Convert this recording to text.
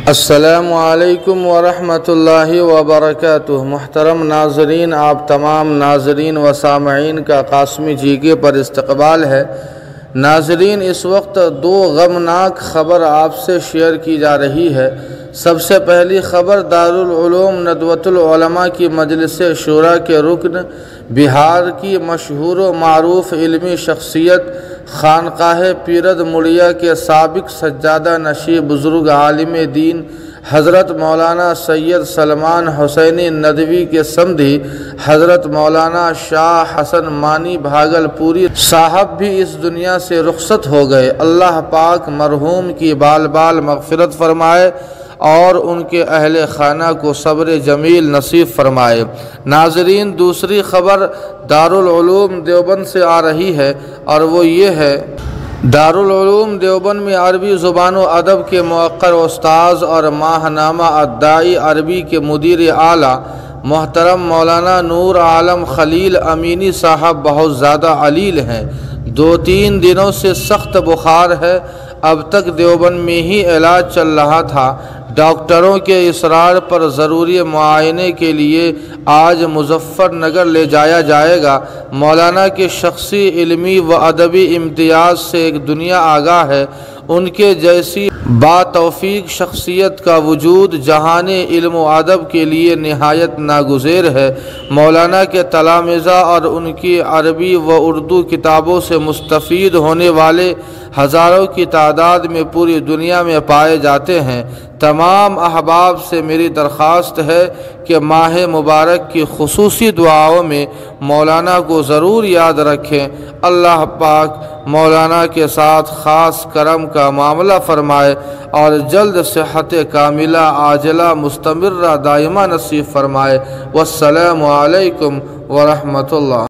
السلام علیکم ورحمۃ اللہ وبرکاتہ۔ محترم ناظرین، آپ تمام ناظرین و سامعین کا قاسمی جیگے پر استقبال ہے۔ ناظرین، اس وقت دو غمناک خبر آپ سے شیئر کی جا رہی ہے۔ سب سے پہلی خبر دارالعلوم ندوۃ العلماء کی مجلس شورا کے رکن، بہار کی مشہور و معروف علمی شخصیت خانقاہ پیرد مڑیا کے سابق سجادہ نشین بزرگ عالم دین حضرت مولانا سید سلمان حسینی ندوی کے سمدھی حضرت مولانا شاہ حسن مانی بھاگل پوری صاحب بھی اس دنیا سے رخصت ہو گئے۔ اللہ پاک مرحوم کی بال بال مغفرت فرمائے اور ان کے اہل خانہ کو صبر جمیل نصیب فرمائے۔ ناظرین، دوسری خبر دارالعلوم دیوبند سے آ رہی ہے اور وہ یہ ہے، دارالعلوم دیوبند میں عربی زبان و ادب کے موقر استاذ اور ماہ نامہ الداعی عربی کے مدیر اعلیٰ محترم مولانا نور عالم خلیل امینی صاحب بہت زیادہ علیل ہیں۔ 2-3 دنوں سے سخت بخار ہے۔ اب تک دیوبند میں ہی علاج چل رہا تھا۔ ڈاکٹروں کے اصرار پر ضروری معائنے کے لیے آج مظفر نگر لے جایا جائے گا۔ مولانا کے شخصی علمی و ادبی امتیاز سے ایک دنیا آگاہ ہے۔ ان کے جیسی با توفیق شخصیت کا وجود جہان علم و ادب کے لیے نہایت ناگزیر ہے۔ مولانا کے تلامذہ اور ان کی عربی و اردو کتابوں سے مستفید ہونے والے ہزاروں کی تعداد میں پوری دنیا میں پائے جاتے ہیں۔ تمام احباب سے میری درخواست ہے کہ ماہ مبارک کی خصوصی دعاؤں میں مولانا کو ضرور یاد رکھیں۔ اللہ پاک مولانا کے ساتھ خاص کرم کا معاملہ فرمائے اور جلد صحت کاملہ عاجلہ مستمرہ دائمہ نصیب فرمائے۔ والسلام علیکم ورحمۃ اللہ۔